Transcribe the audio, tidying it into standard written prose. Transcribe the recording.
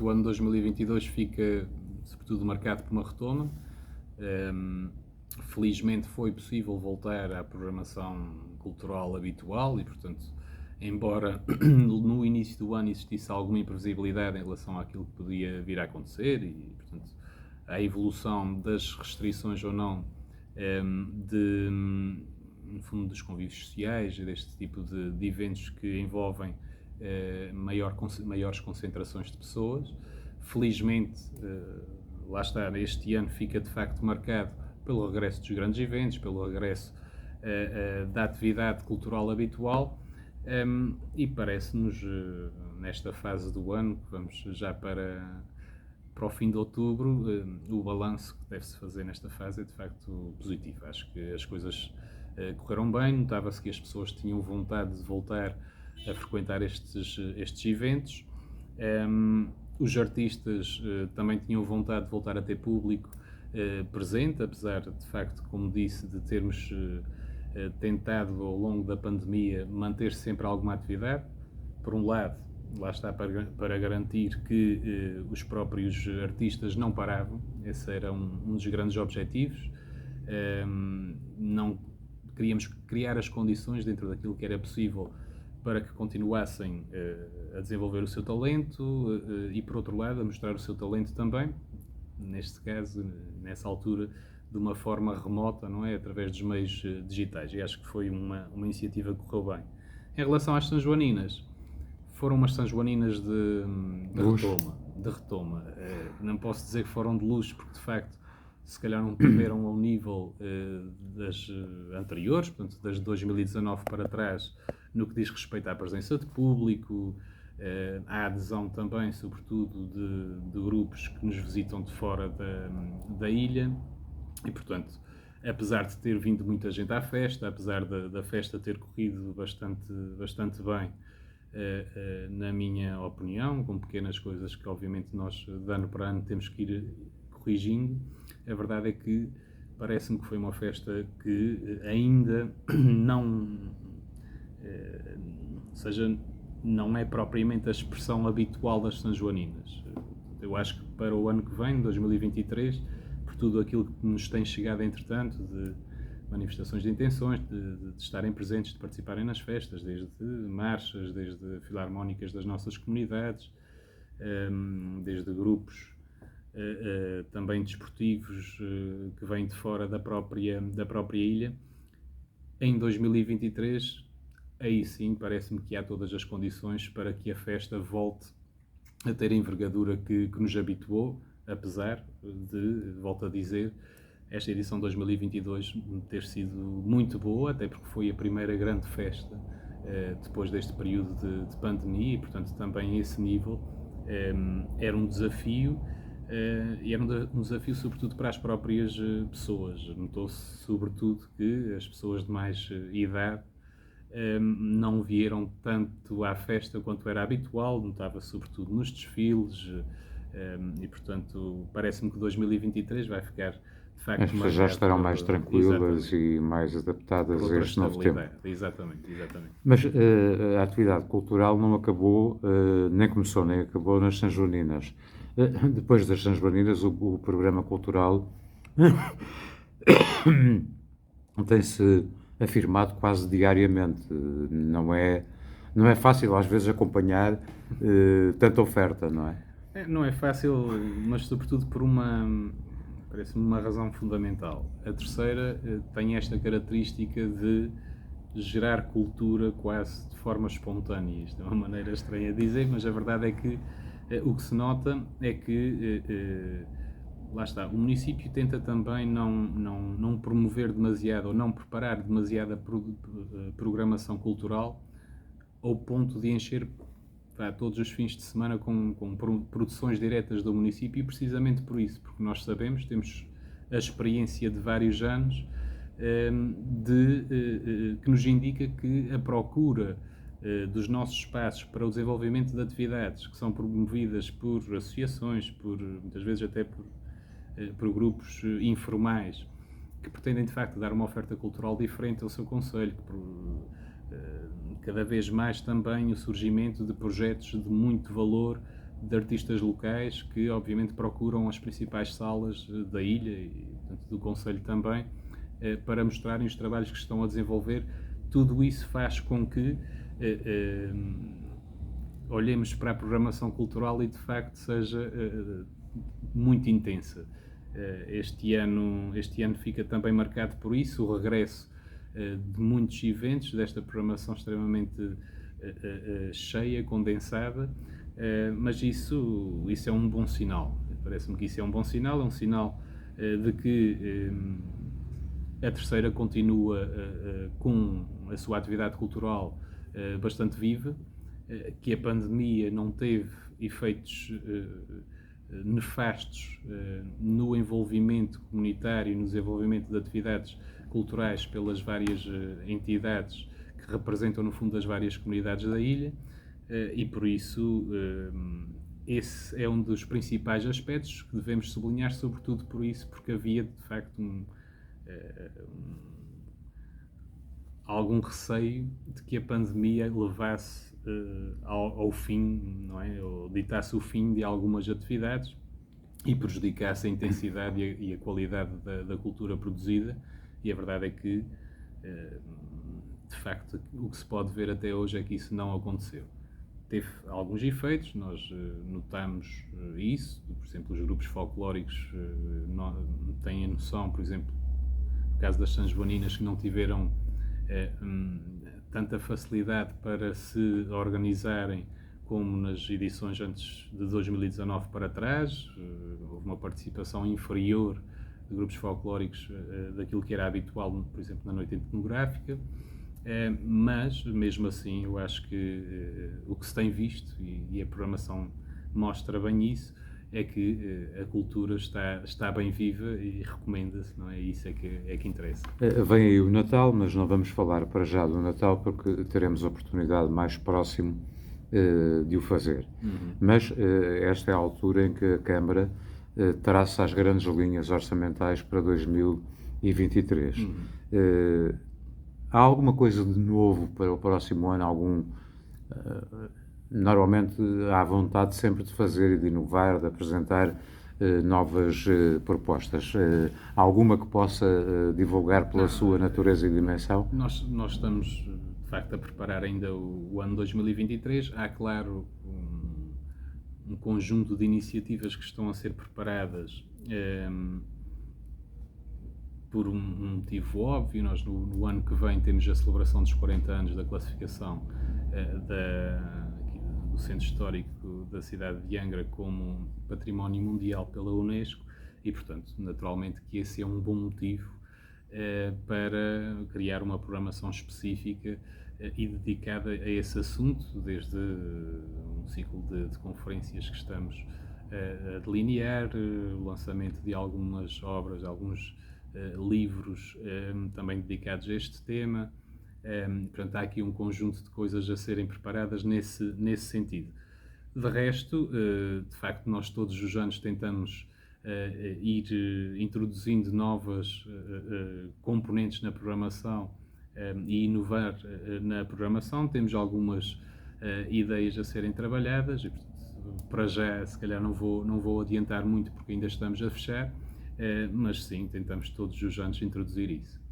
O ano 2022 fica, sobretudo, marcado por uma retoma. Felizmente foi possível voltar à programação cultural habitual e, portanto, embora no início do ano existisse alguma imprevisibilidade em relação àquilo que podia vir a acontecer e, portanto, à evolução das restrições ou não no fundo, dos convívios sociais e deste tipo de eventos que envolvem maiores concentrações de pessoas. Felizmente, lá está, este ano fica de facto marcado pelo regresso dos grandes eventos, pelo regresso da atividade cultural habitual, e parece-nos, nesta fase do ano, que vamos já para o fim de outubro, o balanço que deve-se fazer nesta fase é de facto positivo. Acho que as coisas correram bem, notava-se que as pessoas tinham vontade de voltar a frequentar estes eventos. Os artistas também tinham vontade de voltar a ter público presente, apesar de facto, como disse, de termos tentado ao longo da pandemia manter sempre alguma atividade. Por um lado, lá está, para garantir que os próprios artistas não paravam. Esse era um dos grandes objetivos. Não queríamos criar as condições dentro daquilo que era possível para que continuassem a desenvolver o seu talento e, por outro lado, a mostrar o seu talento também, neste caso, nessa altura, de uma forma remota, não é? Através dos meios digitais. E acho que foi uma iniciativa que correu bem. Em relação às Sanjoaninas, foram umas Sanjoaninas de retoma. Não posso dizer que foram de luxo, porque de facto se calhar não tiveram ao nível das anteriores, portanto das de 2019 para trás, no que diz respeito à presença de público, à adesão também, sobretudo, de grupos que nos visitam de fora da ilha. E, portanto, apesar de ter vindo muita gente à festa, apesar da festa ter corrido bastante bem, na minha opinião, com pequenas coisas que obviamente nós de ano para ano temos que ir corrigindo, a verdade é que parece-me que foi uma festa que ainda não, ou seja, não é propriamente a expressão habitual das Sanjoaninas. Eu acho que para o ano que vem, 2023, por tudo aquilo que nos tem chegado entretanto, de manifestações de intenções, de estarem presentes, de participarem nas festas, desde marchas, desde filarmónicas das nossas comunidades, desde grupos também desportivos que vêm de fora da própria ilha. Em 2023, aí sim, parece-me que há todas as condições para que a festa volte a ter a envergadura que nos habituou, apesar de, volto a dizer, esta edição 2022 ter sido muito boa, até porque foi a primeira grande festa depois deste período de pandemia e, portanto, também a esse nível era um desafio, e era um desafio sobretudo para as próprias pessoas. Notou-se sobretudo que as pessoas de mais idade não vieram tanto à festa quanto era habitual, notava-se sobretudo nos desfiles, e, portanto, parece-me que 2023 vai ficar, de facto, as pessoas já estarão mais tranquilas e mais adaptadas a este novo tempo. Exatamente. Mas a atividade cultural não acabou, nem começou, nem acabou nas Sanjoaninas. Depois das Sanjoaninas, o programa cultural tem-se afirmado quase diariamente. Não é fácil às vezes acompanhar tanta oferta, não é? Não é fácil, mas sobretudo por parece-me uma razão fundamental. A terceira tem esta característica de gerar cultura quase de forma espontânea. Isto é uma maneira estranha de dizer, mas a verdade é que o que se nota é que lá está, o município tenta também não promover demasiado ou não preparar demasiada programação cultural ao ponto de encher todos os fins de semana com produções diretas do município, e precisamente por isso, porque nós sabemos, temos a experiência de vários anos que nos indica que a procura dos nossos espaços para o desenvolvimento de atividades que são promovidas por associações, muitas vezes até por grupos informais, que pretendem de facto dar uma oferta cultural diferente ao seu concelho, cada vez mais também o surgimento de projetos de muito valor de artistas locais que obviamente procuram as principais salas da ilha e portanto, do concelho também, para mostrarem os trabalhos que estão a desenvolver. Tudo isso faz com que olhemos para a programação cultural e de facto seja muito intensa. Este ano fica também marcado por isso, o regresso de muitos eventos, desta programação extremamente cheia, condensada, mas isso é um bom sinal. Parece-me que isso é um bom sinal, é um sinal de que a Terceira continua com a sua atividade cultural bastante viva, que a pandemia não teve efeitos nefastos no envolvimento comunitário, no desenvolvimento de atividades culturais pelas várias entidades que representam, no fundo, as várias comunidades da ilha, e por isso esse é um dos principais aspectos que devemos sublinhar, sobretudo por isso, porque havia, de facto, algum receio de que a pandemia levasse ao fim, não é? Ou ditasse o fim de algumas atividades e prejudicasse a intensidade e a qualidade da cultura produzida, e a verdade é que, de facto, o que se pode ver até hoje é que isso não aconteceu. Teve alguns efeitos, nós notamos isso, por exemplo, os grupos folclóricos têm a noção, por exemplo, no caso das São Joaninas, que não tiveram tanta facilidade para se organizarem como nas edições antes de 2019 para trás. Houve uma participação inferior de grupos folclóricos daquilo que era habitual, por exemplo, na noite etnográfica, mas mesmo assim eu acho que o que se tem visto, e a programação mostra bem isso, é que a cultura está bem viva e recomenda-se, não é? Isso é que interessa. Vem aí o Natal, mas não vamos falar para já do Natal porque teremos a oportunidade mais próximo de o fazer. Mas esta é a altura em que a Câmara traça as grandes linhas orçamentais para 2023. Há alguma coisa de novo para o próximo ano? Normalmente há vontade sempre de fazer e de inovar, de apresentar novas propostas. Há alguma que possa divulgar pela sua natureza e dimensão? Nós estamos, de facto, a preparar ainda o ano 2023. Há, claro, um conjunto de iniciativas que estão a ser preparadas por um motivo óbvio. Nós, no ano que vem, temos a celebração dos 40 anos da classificação do Centro Histórico da cidade de Angra como Património Mundial pela Unesco e, portanto, naturalmente que esse é um bom motivo para criar uma programação específica e dedicada a esse assunto, desde um ciclo de conferências que estamos a delinear, o lançamento de algumas obras, alguns livros também dedicados a este tema. Portanto, há aqui um conjunto de coisas a serem preparadas nesse sentido. De resto, de facto, nós todos os anos tentamos ir introduzindo novas componentes na programação e inovar na programação. Temos algumas ideias a serem trabalhadas e, portanto, para já, se calhar não vou adiantar muito porque ainda estamos a fechar, mas sim, tentamos todos os anos introduzir isso.